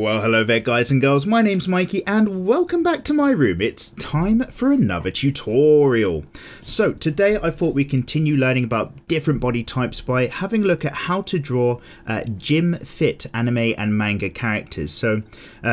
Well, hello there guys and girls, my name's Mikey and welcome back to my room. It's time for another tutorial. So today I thought we'd continue learning about different body types by having a look at how to draw gym fit anime and manga characters. So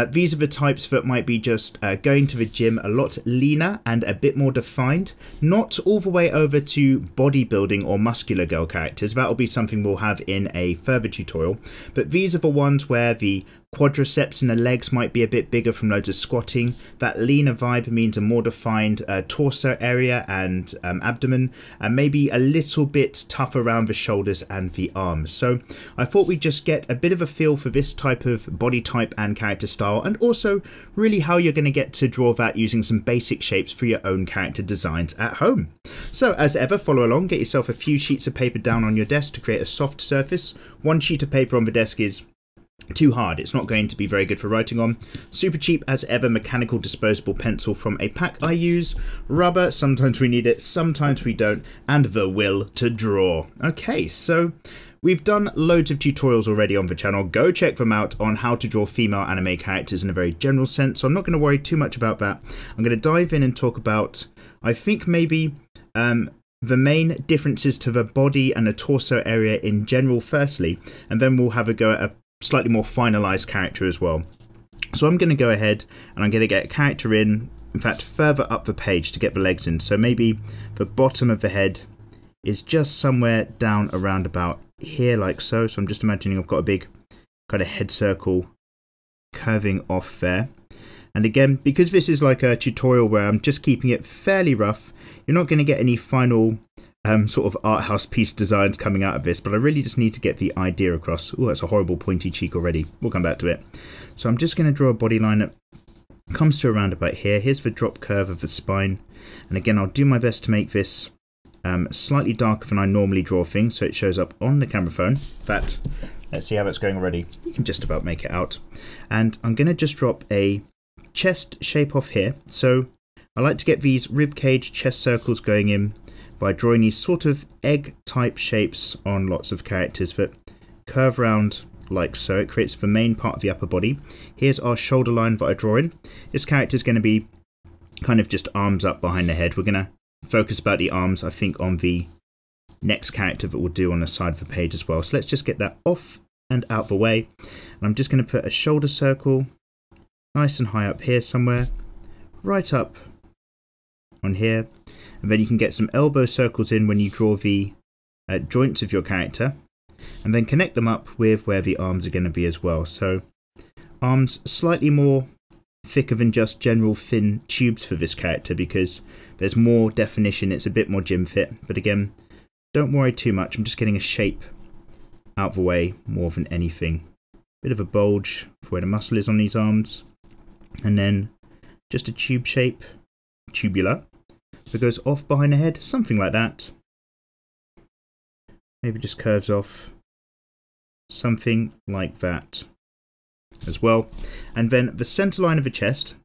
these are the types that might be just going to the gym a lot leaner and a bit more defined, not all the way over to bodybuilding or muscular girl characters. That'll be something we'll have in a further tutorial, but these are the ones where the quadriceps in the legs might be a bit bigger from loads of squatting. That leaner vibe means a more defined torso area and abdomen, and maybe a little bit tough around the shoulders and the arms. So I thought we'd just get a bit of a feel for this type of body type and character style, and also really how you're going to get to draw that using some basic shapes for your own character designs at home. So as ever, follow along, get yourself a few sheets of paper down on your desk to create a soft surface. One sheet of paper on the desk is too hard, it's not going to be very good for writing on. Super cheap as ever mechanical disposable pencil from a pack I use. Rubber, sometimes we need it, sometimes we don't, and the will to draw. Okay, so we've done loads of tutorials already on the channel. Go check them out on how to draw female anime characters in a very general sense, so I'm not going to worry too much about that. I'm going to dive in and talk about, I think maybe the main differences to the body and the torso area in general firstly, and then we'll have a go at a slightly more finalized character as well. So I'm going to go ahead and I'm going to get a character in fact further up the page to get the legs in. So maybe the bottom of the head is just somewhere down around about here like so. So I'm just imagining I've got a big kind of head circle curving off there. And again, because this is like a tutorial where I'm just keeping it fairly rough, you're not going to get any final sort of art house piece designs coming out of this, but I really just need to get the idea across. Oh, that's a horrible pointy cheek already. We'll come back to it. So I'm just going to draw a body line that comes to around about here. Here's the drop curve of the spine. And again, I'll do my best to make this slightly darker than I normally draw things, so it shows up on the camera phone. But let's see how it's going already. You can just about make it out. And I'm going to just drop a chest shape off here. So I like to get these rib cage chest circles going in by drawing these sort of egg type shapes on lots of characters that curve around like so. It creates the main part of the upper body. Here's our shoulder line that I draw in. This character is going to be kind of just arms up behind the head. We're going to focus about the arms, I think, on the next character that we'll do on the side of the page as well. So let's just get that off and out the way. And I'm just going to put a shoulder circle nice and high up here somewhere, right up on here. And then you can get some elbow circles in when you draw the joints of your character, and then connect them up with where the arms are going to be as well. So arms slightly more thicker than just general thin tubes for this character because there's more definition, it's a bit more gym fit. But again, don't worry too much, I'm just getting a shape out the way more than anything. Bit of a bulge for where the muscle is on these arms, and then just a tube shape, tubular, that goes off behind the head, something like that. Maybe just curves off, something like that as well. And then the center line of the chest,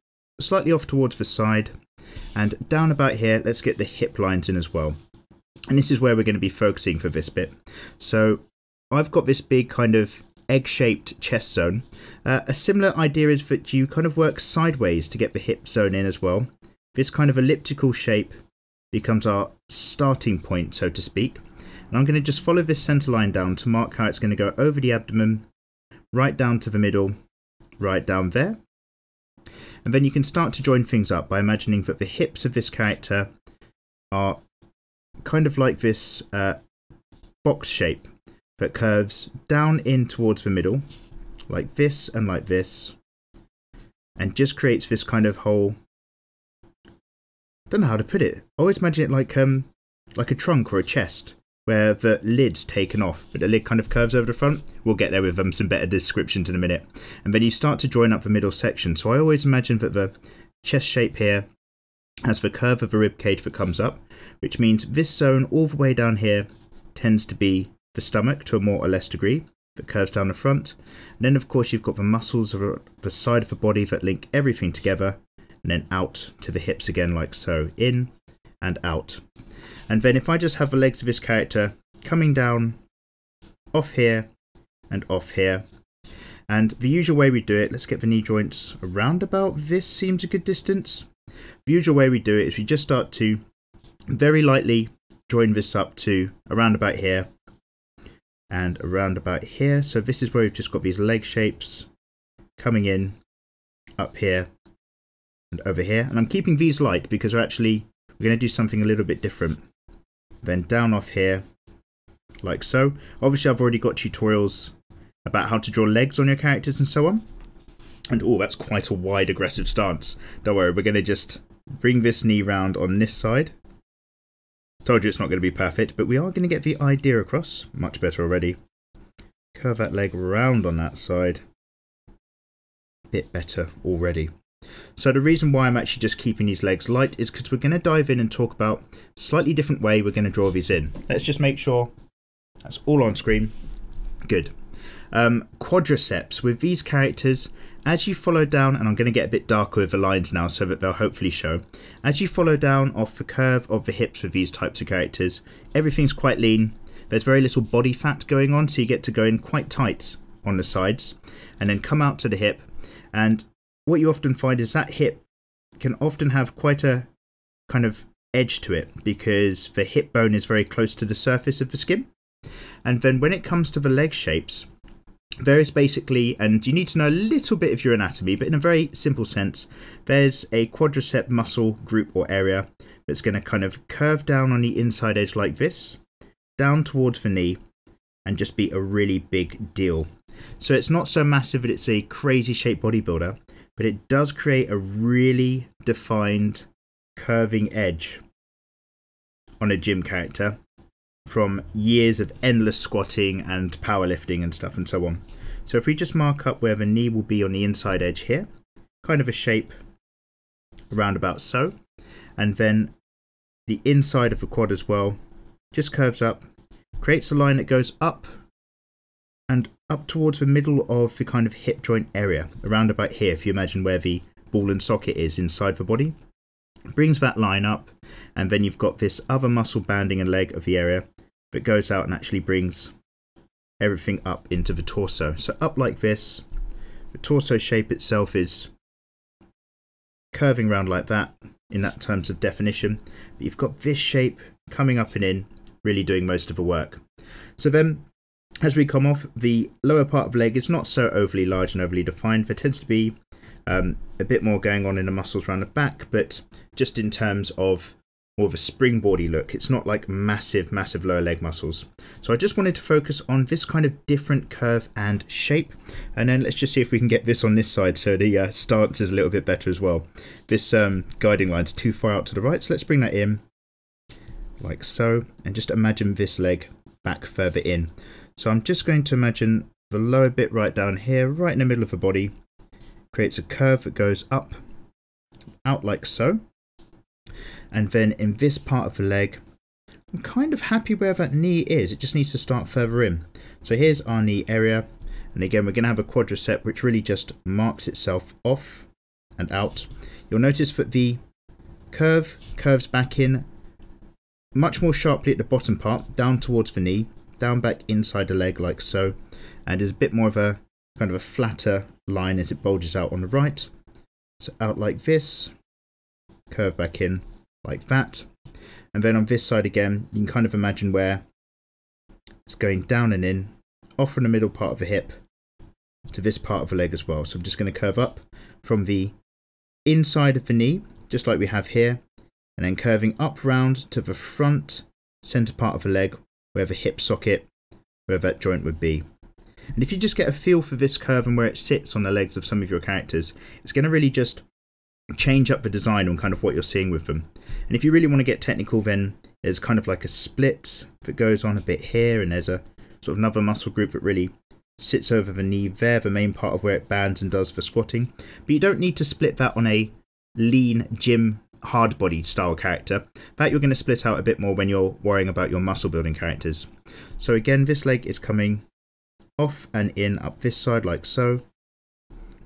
slightly off towards the side, and down about here, let's get the hip lines in as well. And this is where we're going to be focusing for this bit. So I've got this big kind of egg-shaped chest zone. A similar idea is that you kind of work sideways to get the hip zone in as well. This kind of elliptical shape becomes our starting point, so to speak. And I'm going to just follow this center line down to mark how it's going to go over the abdomen, right down to the middle, right down there. And then you can start to join things up by imagining that the hips of this character are kind of like this box shape that curves down in towards the middle, like this and like this, and just creates this kind of whole, don't know how to put it. I always imagine it like a trunk or a chest where the lid's taken off, but the lid kind of curves over the front. We'll get there with some better descriptions in a minute. And then you start to join up the middle section. So I always imagine that the chest shape here has the curve of the rib cage that comes up, which means this zone all the way down here tends to be the stomach to a more or less degree that curves down the front. And then of course you've got the muscles of the side of the body that link everything together, and then out to the hips again like so, in and out. And then if I just have the legs of this character coming down off here and off here, And the usual way we do it, let's get the knee joints around about this seems a good distance. The usual way we do it is we just start to very lightly join this up to around about here and around about here. So this is where we've just got these leg shapes coming in up here and over here. And I'm keeping these light because we're going to do something a little bit different. Then down off here, like so. Obviously, I've already got tutorials about how to draw legs on your characters and so on. And oh, that's quite a wide aggressive stance. Don't worry, we're going to just bring this knee round on this side. Told you it's not going to be perfect, but we are going to get the idea across. Much better already. Curve that leg round on that side. Bit better already. So the reason why I'm actually just keeping these legs light is because we're going to dive in and talk about a slightly different way we're going to draw these in. Let's just make sure that's all on screen. Good. Quadriceps. With these characters, as you follow down, and I'm going to get a bit darker with the lines now so that they'll hopefully show. As you follow down off the curve of the hips with these types of characters, everything's quite lean. There's very little body fat going on, so you get to go in quite tight on the sides and then come out to the hip. And what you often find is that hip can often have quite a kind of edge to it because the hip bone is very close to the surface of the skin. And then when it comes to the leg shapes, there is basically, and you need to know a little bit of your anatomy, but in a very simple sense, there's a quadricep muscle group or area that's going to kind of curve down on the inside edge like this, down towards the knee, and just be a really big deal. So it's not so massive that it's a crazy shaped bodybuilder, but it does create a really defined curving edge on a gym character from years of endless squatting and powerlifting and stuff and so on. So if we just mark up where the knee will be on the inside edge here, kind of a shape around about so, and then the inside of the quad as well just curves up, creates a line that goes up and up towards the middle of the kind of hip joint area, around about here if you imagine where the ball and socket is inside the body. Brings that line up, and then you've got this other muscle banding and leg of the area that goes out and actually brings everything up into the torso. So up like this, the torso shape itself is curving round like that in that terms of definition. But you've got this shape coming up and in, really doing most of the work. So then, as we come off, the lower part of the leg is not so overly large and overly defined. There tends to be a bit more going on in the muscles around the back, but just in terms of more of a springboardy look, it's not like massive lower leg muscles. So I just wanted to focus on this kind of different curve and shape, and then let's just see if we can get this on this side so the stance is a little bit better as well. This guiding line's too far out to the right, so let's bring that in like so, and just imagine this leg back further in. So I'm just going to imagine the lower bit right down here, right in the middle of the body, creates a curve that goes up, out like so. And then in this part of the leg, I'm kind of happy where that knee is. It just needs to start further in. So here's our knee area. And again, we're going to have a quadricep which really just marks itself off and out. You'll notice that the curve curves back in much more sharply at the bottom part, down towards the knee, down back inside the leg like so. And there's a bit more of a kind of a flatter line as it bulges out on the right. So out like this, curve back in like that. And then on this side again, you can kind of imagine where it's going down and in, off from the middle part of the hip to this part of the leg as well. So I'm just going to curve up from the inside of the knee, just like we have here, and then curving up round to the front center part of the leg, where the hip socket, where that joint would be. And if you just get a feel for this curve and where it sits on the legs of some of your characters, it's going to really just change up the design on kind of what you're seeing with them. And if you really want to get technical, then there's kind of like a split that goes on a bit here, and there's a sort of another muscle group that really sits over the knee there, the main part of where it bands and does for squatting. But you don't need to split that on a lean gym hard body style character. That you're going to split out a bit more when you're worrying about your muscle building characters. So again, this leg is coming off and in up this side like so.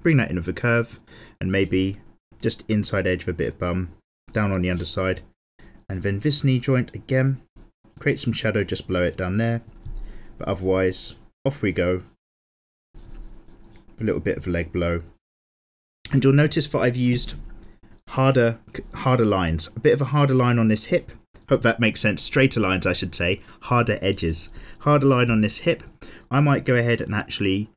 Bring that in with a curve, and maybe just inside edge of a bit of bum down on the underside, and then this knee joint again, create some shadow just below it down there, but otherwise off we go a little bit of leg below. And you'll notice that I've used harder lines, a bit of a harder line on this hip. Hope that makes sense. Straighter lines, I should say, harder edges. Harder line on this hip. I might go ahead and actually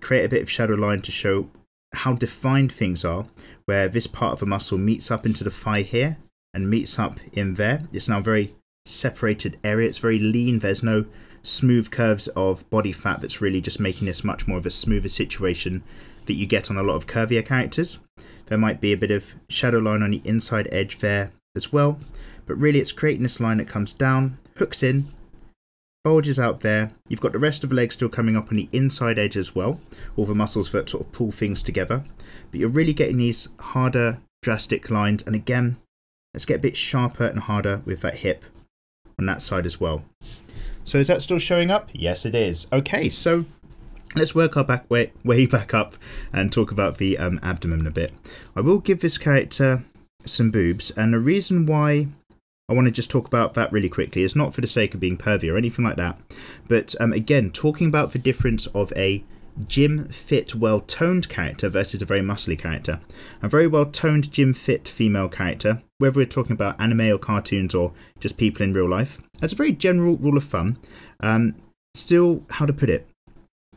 create a bit of shadow line to show how defined things are, where this part of the muscle meets up into the thigh here and meets up in there. It's now a very separated area. It's very lean. There's no smooth curves of body fat that's really just making this much more of a smoother situation that you get on a lot of curvier characters. There might be a bit of shadow line on the inside edge there as well, but really it's creating this line that comes down, hooks in, bulges out there. You've got the rest of the leg still coming up on the inside edge as well, all the muscles that sort of pull things together, but you're really getting these harder, drastic lines. And again, let's get a bit sharper and harder with that hip on that side as well. So is that still showing up? Yes, it is. Okay, so let's work our way back up and talk about the abdomen a bit. I will give this character some boobs, and the reason why I want to just talk about that really quickly is not for the sake of being pervy or anything like that, but again, talking about the difference of a gym fit, well-toned character versus a very muscly character. A very well-toned gym fit female character, whether we're talking about anime or cartoons or just people in real life, as a very general rule of thumb, still, how to put it,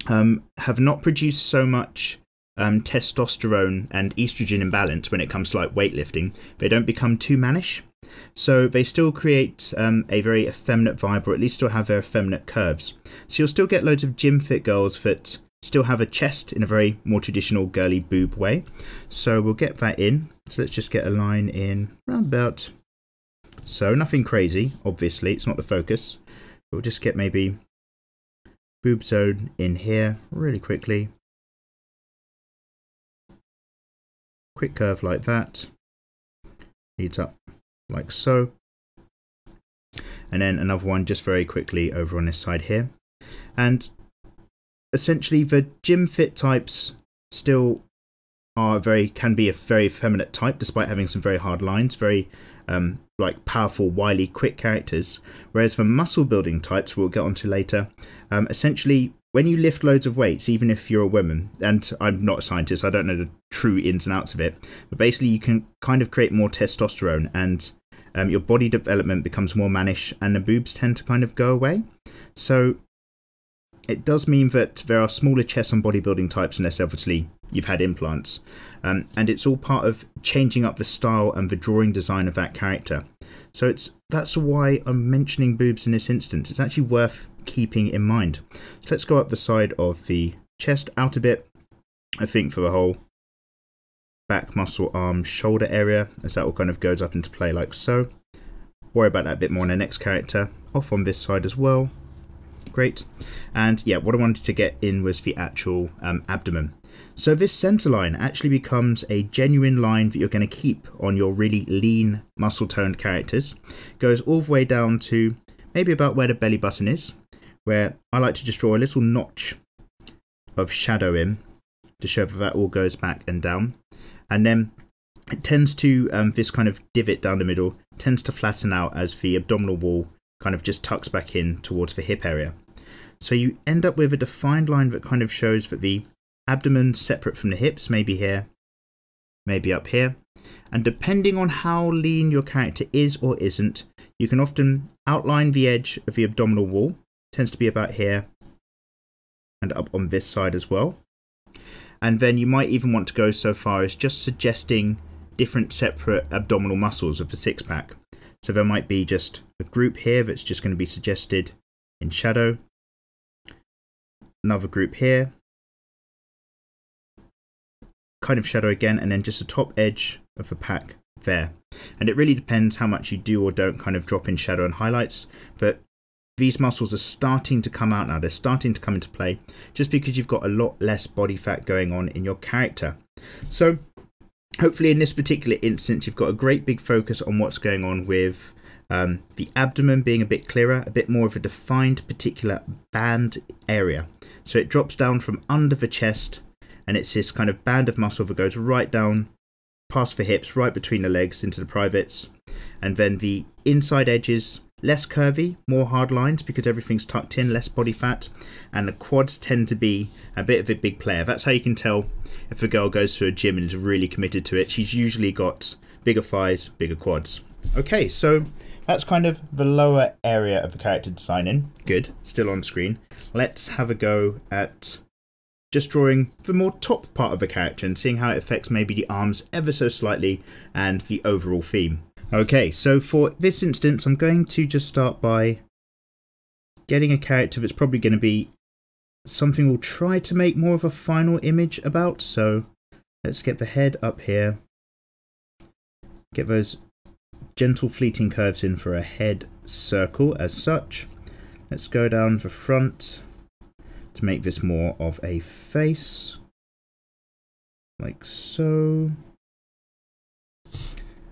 have not produced so much testosterone and estrogen imbalance when it comes to like weightlifting. They don't become too mannish, so they still create a very effeminate vibe, or at least still have their effeminate curves. So you'll still get loads of gym fit girls that still have a chest in a very more traditional girly boob way. So we'll get that in. So let's just get a line in around about so. Nothing crazy, obviously, it's not the focus. We'll just get maybe boob zone in here really quickly. Quick curve like that. Leads up like so. And then another one just very quickly over on this side here. And essentially the gym fit types still are can be a very effeminate type, despite having some very hard lines, very like powerful, wily, quick characters. Whereas the muscle building types we'll get onto later, essentially when you lift loads of weights, even if you're a woman, and I'm not a scientist, I don't know the true ins and outs of it, but basically you can kind of create more testosterone, and your body development becomes more mannish, and the boobs tend to kind of go away. So it does mean that there are smaller chests on bodybuilding types, unless obviously you've had implants. And it's all part of changing up the style and the drawing design of that character. So that's why I'm mentioning boobs in this instance. It's actually worth keeping in mind. So let's go up the side of the chest out a bit, I think, for the whole back muscle, arm, shoulder area, as that all kind of goes up into play like so. Worry about that a bit more in the next character. Off on this side as well. Great. And yeah, what I wanted to get in was the actual abdomen. So this center line actually becomes a genuine line that you're going to keep on your really lean, muscle-toned characters. Goes all the way down to maybe about where the belly button is, where I like to just draw a little notch of shadow in to show that all goes back and down. And then it tends to, this kind of divot down the middle, tends to flatten out as the abdominal wall kind of just tucks back in towards the hip area. So you end up with a defined line that kind of shows that the abdomen's separate from the hips, maybe here, maybe up here. And depending on how lean your character is or isn't, you can often outline the edge of the abdominal wall. Tends to be about here and up on this side as well. And then you might even want to go so far as just suggesting different separate abdominal muscles of the six-pack. So there might be just a group here that's just going to be suggested in shadow. Another group here. Kind of shadow again, and then just the top edge of the pack there. And it really depends how much you do or don't kind of drop in shadow and highlights. But these muscles are starting to come out now. They're starting to come into play just because you've got a lot less body fat going on in your character. So hopefully in this particular instance, you've got a great big focus on what's going on with the abdomen being a bit clearer, a bit more of a defined particular band area. So it drops down from under the chest, and it's this kind of band of muscle that goes right down past the hips, right between the legs into the privates. And then the inside edges less curvy, more hard lines because everything's tucked in, less body fat, and the quads tend to be a bit of a big player. That's how you can tell if a girl goes to a gym and is really committed to it. She's usually got bigger thighs, bigger quads. Okay, so that's kind of the lower area of the character design in. Good, still on screen. Let's have a go at just drawing the more top part of the character and seeing how it affects maybe the arms ever so slightly and the overall theme. Okay, so for this instance, I'm going to just start by getting a character that's probably going to be something we'll try to make more of a final image about. So let's get the head up here, get those gentle fleeting curves in for a head circle as such. Let's go down the front to make this more of a face, like so.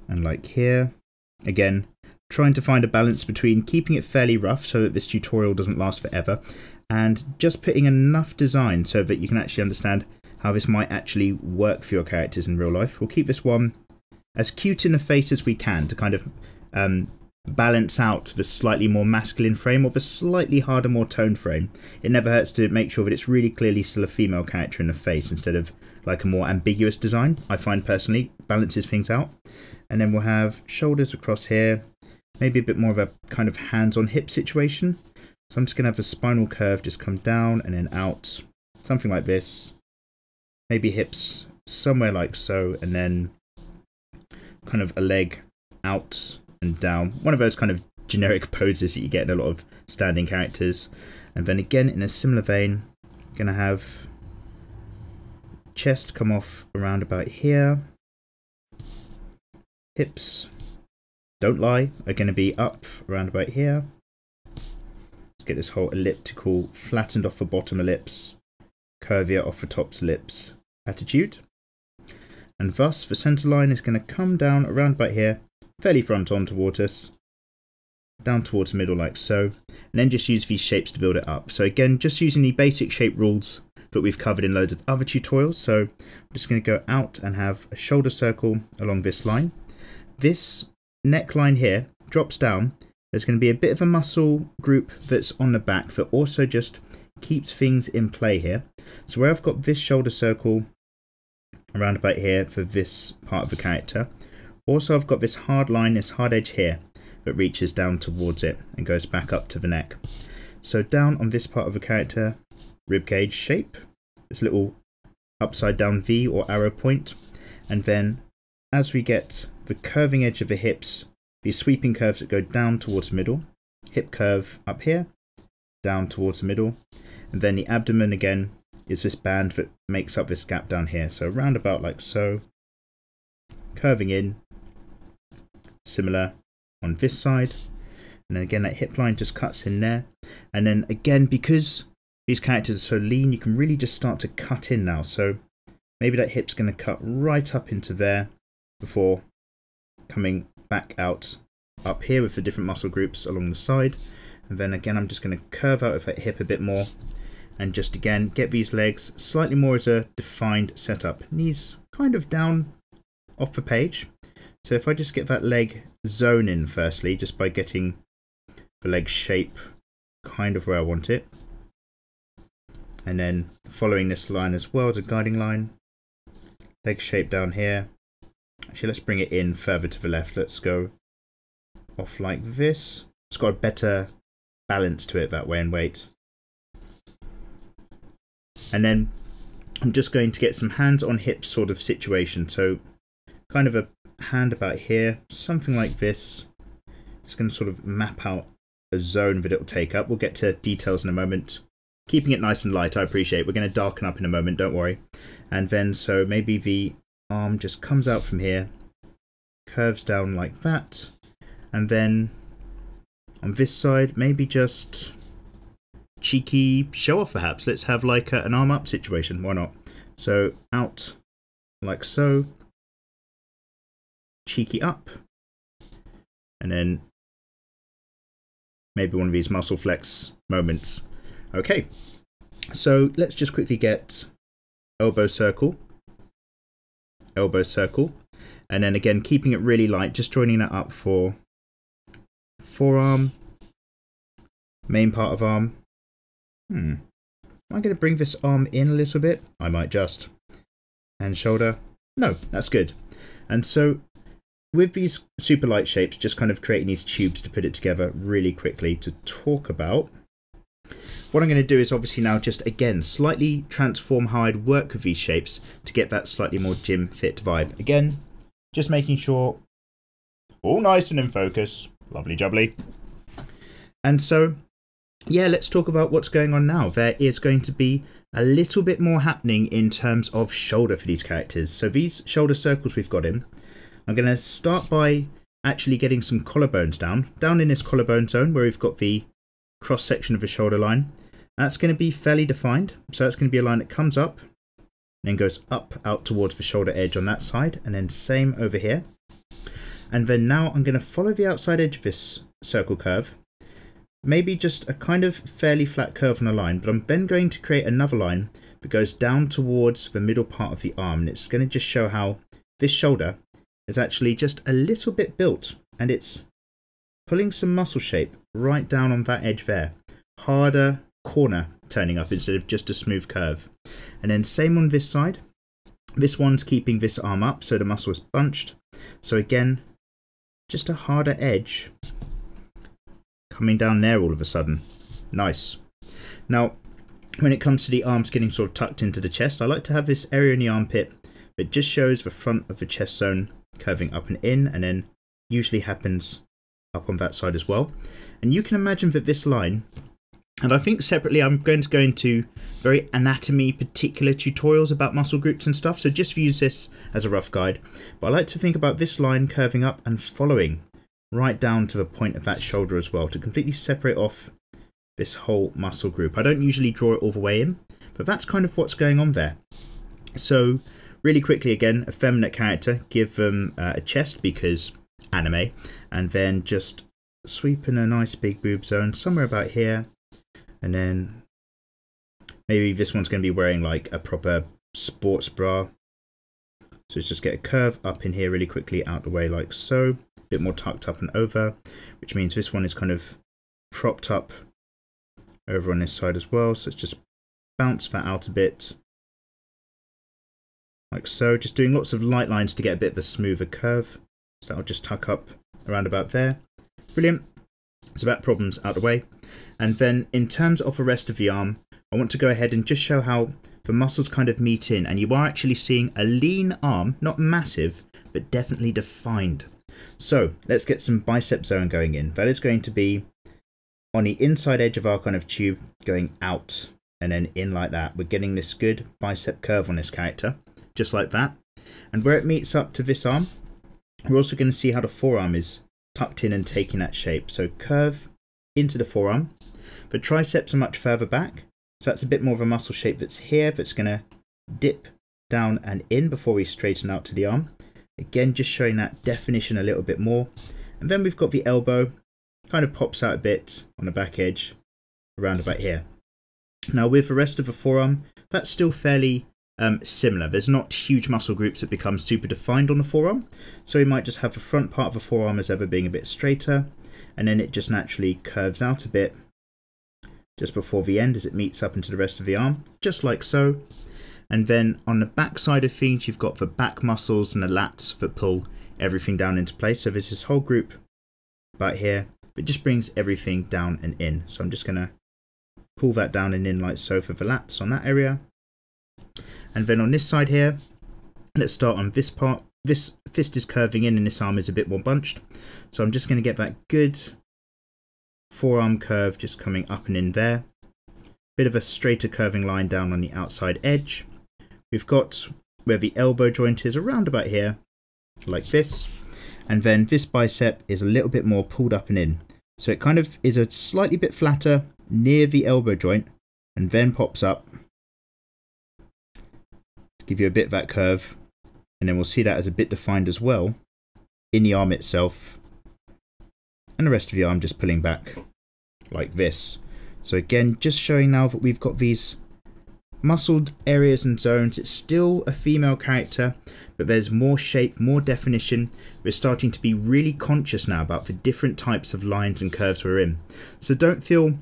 And like here, again, trying to find a balance between keeping it fairly rough so that this tutorial doesn't last forever, and just putting enough design so that you can actually understand how this might actually work for your characters in real life. We'll keep this one as cute in the face as we can to kind of balance out the slightly more masculine frame or the slightly harder, more toned frame. It never hurts to make sure that it's really clearly still a female character in the face instead of like a more ambiguous design. I find personally balances things out. And then we'll have shoulders across here, maybe a bit more of a kind of hands on hip situation. So I'm just going to have the spinal curve just come down and then out, something like this. Maybe hips somewhere like so, and then kind of a leg out and down. One of those kind of generic poses that you get in a lot of standing characters. And then again, in a similar vein, I'm going to have chest come off around about here. Hips, don't lie, are going to be up around about here. Let's get this whole elliptical, flattened off the bottom ellipse, curvier off the top's ellipse attitude. And thus, the centre line is going to come down around about here, fairly front on towards us, down towards the middle like so, and then just use these shapes to build it up. So again, just using the basic shape rules that we've covered in loads of other tutorials. So I'm just going to go out and have a shoulder circle along this line. This neckline here drops down. There's going to be a bit of a muscle group that's on the back that also just keeps things in play here. So where I've got this shoulder circle around about here for this part of the character, also I've got this hard line, this hard edge here that reaches down towards it and goes back up to the neck. So down on this part of the character, ribcage shape, this little upside down V or arrow point, and then as we get the curving edge of the hips, these sweeping curves that go down towards the middle, hip curve up here, down towards the middle, and then the abdomen again is this band that makes up this gap down here. So round about like so, curving in, similar on this side, and then again that hip line just cuts in there, and then again because these characters are so lean, you can really just start to cut in now. So maybe that hip's going to cut right up into there before coming back out up here with the different muscle groups along the side. And then again, I'm just going to curve out of that hip a bit more and just again get these legs slightly more as a defined setup. Knees kind of down off the page. So if I just get that leg zone in firstly, just by getting the leg shape kind of where I want it, and then following this line as well as a guiding line, leg shape down here. Actually, let's bring it in further to the left. Let's go off like this. It's got a better balance to it that way in weight. And then I'm just going to get some hands on hips sort of situation. So kind of a hand about here, something like this. Just going to sort of map out a zone that it'll take up. We'll get to details in a moment. Keeping it nice and light, I appreciate. We're going to darken up in a moment, don't worry. And then so maybe the arm just comes out from here, curves down like that, and then on this side maybe just cheeky show off perhaps. Let's have like an arm up situation, why not? So out like so, cheeky up, and then maybe one of these muscle flex moments. Okay, so let's just quickly get elbow circle, and then again keeping it really light, just joining that up for forearm, main part of arm. Am I going to bring this arm in a little bit? I might just. And shoulder. No, that's good. And so with these super light shapes, just kind of creating these tubes to put it together really quickly to talk about. What I'm going to do is obviously now just, again, slightly transform how I'd work with these shapes to get that slightly more gym fit vibe. Again, just making sure all nice and in focus. Lovely jubbly. And so, yeah, let's talk about what's going on now. There is going to be a little bit more happening in terms of shoulder for these characters. So these shoulder circles we've got in, I'm going to start by actually getting some collarbones down in this collarbone zone where we've got the cross section of the shoulder line. That's going to be fairly defined. So that's going to be a line that comes up and then goes up out towards the shoulder edge on that side, and then same over here. And then now I'm going to follow the outside edge of this circle curve. Maybe just a kind of fairly flat curve on a line, but I'm then going to create another line that goes down towards the middle part of the arm, and it's going to just show how this shoulder is actually just a little bit built, and it's pulling some muscle shape right down on that edge there. Harder corner turning up instead of just a smooth curve. And then same on this side. This one's keeping this arm up so the muscle is bunched. So again, just a harder edge coming down there all of a sudden. Nice. Now, when it comes to the arms getting sort of tucked into the chest, I like to have this area in the armpit that just shows the front of the chest zone curving up and in, and then usually happens up on that side as well. And you can imagine that this line, and I think separately I'm going to go into very anatomy particular tutorials about muscle groups and stuff, so just use this as a rough guide. But I like to think about this line curving up and following right down to the point of that shoulder as well, to completely separate off this whole muscle group. I don't usually draw it all the way in, but that's kind of what's going on there. So really quickly, again, effeminate character, give them a chest because anime, and then just sweep in a nice big boob zone somewhere about here, and then maybe this one's going to be wearing like a proper sports bra. So let's just get a curve up in here really quickly out the way like so, a bit more tucked up and over, which means this one is kind of propped up over on this side as well. So let's just bounce that out a bit like so, just doing lots of light lines to get a bit of a smoother curve. So that'll just tuck up around about there. Brilliant. So that problem's out of the way. And then in terms of the rest of the arm, I want to go ahead and just show how the muscles kind of meet in, and you are actually seeing a lean arm, not massive, but definitely defined. So let's get some bicep zone going in. That is going to be on the inside edge of our kind of tube, going out and then in like that. We're getting this good bicep curve on this character, just like that. And where it meets up to this arm, we're also going to see how the forearm is tucked in and taking that shape. So curve into the forearm. The triceps are much further back. So that's a bit more of a muscle shape that's here, that's going to dip down and in before we straighten out to the arm. Again, just showing that definition a little bit more. And then we've got the elbow, kind of pops out a bit on the back edge, around about here. Now with the rest of the forearm, that's still fairly similar. There's not huge muscle groups that become super defined on the forearm. So we might just have the front part of the forearm as ever being a bit straighter, and then it just naturally curves out a bit just before the end as it meets up into the rest of the arm, just like so. And then on the back side of things, you've got the back muscles and the lats that pull everything down into place. So there's this whole group about here, it just brings everything down and in. So I'm just going to pull that down and in like so for the lats on that area. And then on this side here, let's start on this part. This fist is curving in and this arm is a bit more bunched. So I'm just going to get that good forearm curve just coming up and in there. Bit of a straighter curving line down on the outside edge. We've got where the elbow joint is around about here, like this. And then this bicep is a little bit more pulled up and in. So it kind of is a slightly bit flatter near the elbow joint and then pops up to give you a bit of that curve. And then we'll see that as a bit defined as well in the arm itself. And the rest of the arm just pulling back like this. So again, just showing now that we've got these muscled areas and zones. It's still a female character, but there's more shape, more definition. We're starting to be really conscious now about the different types of lines and curves we're in. So don't feel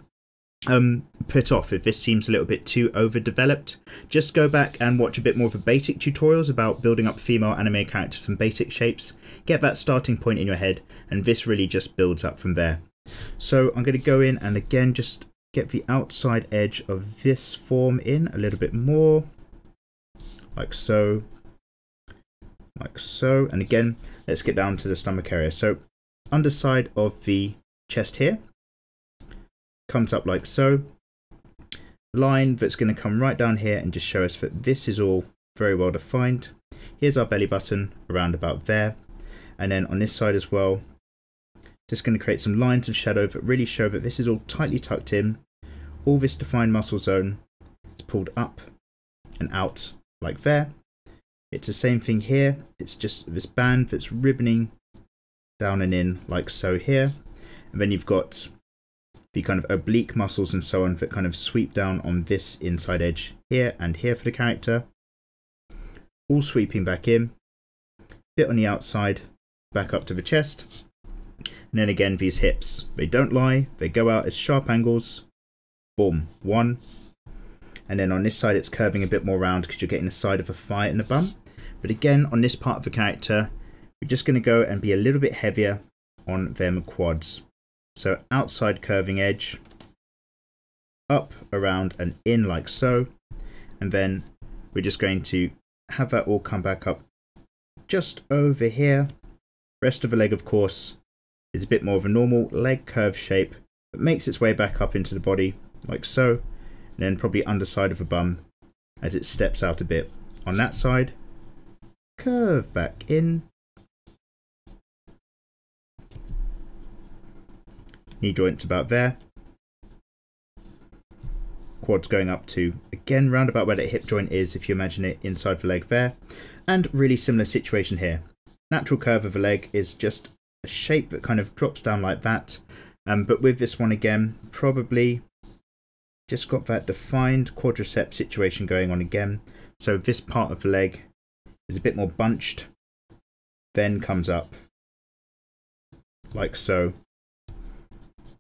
put off if this seems a little bit too overdeveloped. Just go back and watch a bit more of the basic tutorials about building up female anime characters and basic shapes. Get that starting point in your head, and this really just builds up from there. So I'm going to go in and again just get the outside edge of this form in a little bit more, like so, and again let's get down to the stomach area. So underside of the chest here comes up like so, line that's going to come right down here and just show us that this is all very well defined. Here's our belly button around about there, and then on this side as well, just going to create some lines of shadow that really show that this is all tightly tucked in. All this defined muscle zone is pulled up and out like there. It's the same thing here. It's just this band that's ribboning down and in like so here. And then you've got the kind of oblique muscles and so on that kind of sweep down on this inside edge here and here for the character. All sweeping back in. Bit on the outside, back up to the chest. And then again, these hips, they don't lie, they go out as sharp angles. Boom, one. And then on this side, it's curving a bit more round because you're getting the side of a thigh and the bum. But again, on this part of the character, we're just going to go and be a little bit heavier on them quads. So outside curving edge, up, around, and in like so. And then we're just going to have that all come back up just over here. Rest of the leg, of course, is a bit more of a normal leg curve shape that makes its way back up into the body like so, and then probably underside of the bum as it steps out a bit on that side, curve back in, knee joints about there, quads going up to again round about where the hip joint is if you imagine it inside the leg there, and really similar situation here. Natural curve of the leg is just a shape that kind of drops down like that, but with this one again, probably just got that defined quadricep situation going on again. So this part of the leg is a bit more bunched, then comes up like so,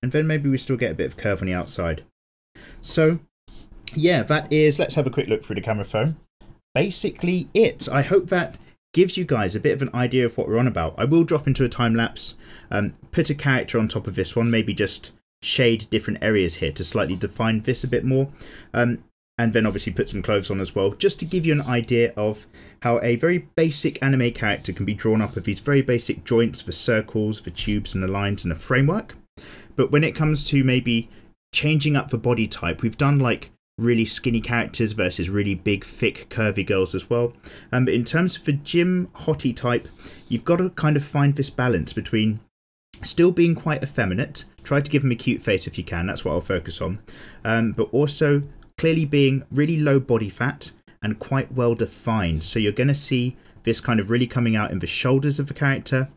and then maybe we still get a bit of curve on the outside. So yeah, that is, let's have a quick look through the camera phone, basically it. I hope that gives you guys a bit of an idea of what we're on about. I will drop into a time lapse, put a character on top of this one, maybe just shade different areas here to slightly define this a bit more, and then obviously put some clothes on as well, just to give you an idea of how a very basic anime character can be drawn up with these very basic joints, the circles, the tubes and the lines and the framework. But when it comes to maybe changing up the body type, we've done like really skinny characters versus really big, thick, curvy girls as well. But in terms of the gym hottie type, you've got to kind of find this balance between still being quite effeminate, try to give them a cute face if you can, that's what I'll focus on, but also clearly being really low body fat and quite well defined. So you're going to see this kind of really coming out in the shoulders of the character,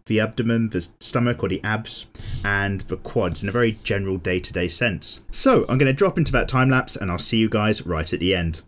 the abdomen, the stomach or the abs, and the quads in a very general day-to-day sense. So I'm going to drop into that time lapse and I'll see you guys right at the end.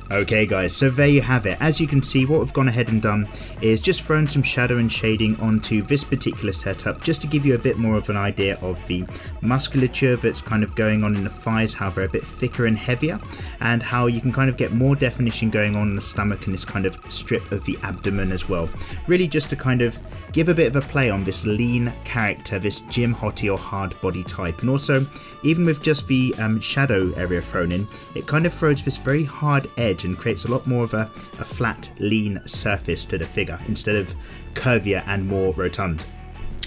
Okay guys, so there you have it. As you can see, what we've gone ahead and done is just thrown some shadow and shading onto this particular setup, just to give you a bit more of an idea of the musculature that's kind of going on in the thighs, how they're a bit thicker and heavier, and how you can kind of get more definition going on in the stomach and this kind of strip of the abdomen as well. Really just to kind of give a bit of a play on this lean character, this gym hottie or hard body type. And also, even with just the shadow area thrown in, it kind of throws this very hard edge and creates a lot more of a flat, lean surface to the figure, instead of curvier and more rotund.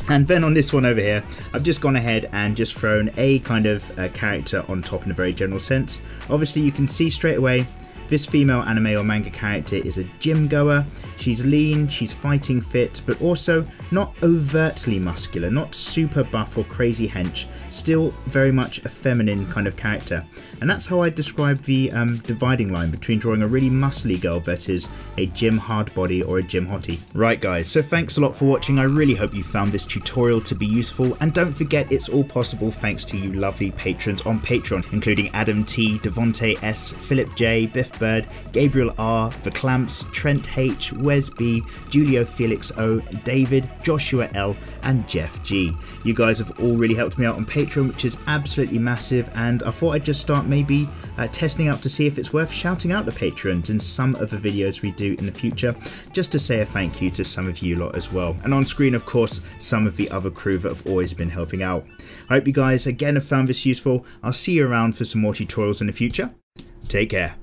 And then on this one over here, I've just gone ahead and just thrown a kind of character on top in a very general sense. Obviously you can see straight away this female anime or manga character is a gym goer. She's lean, she's fighting fit, but also not overtly muscular, not super buff or crazy hench, still very much a feminine kind of character. And that's how I describe the dividing line between drawing a really muscly girl versus a gym hard body or a gym hottie. Right guys, so thanks a lot for watching. I really hope you found this tutorial to be useful, and don't forget it's all possible thanks to you lovely patrons on Patreon, including Adam T, Devonte S, Philip J, Biff Bird, Gabriel R, The Clamps, Trent H, Wes B, Julio Felix O, David, Joshua L, and Jeff G. You guys have all really helped me out on Patreon, which is absolutely massive, and I thought I'd just start maybe testing out to see if it's worth shouting out to patrons in some of the videos we do in the future, just to say a thank you to some of you lot as well. And on screen, of course, some of the other crew that have always been helping out. I hope you guys again have found this useful. I'll see you around for some more tutorials in the future. Take care.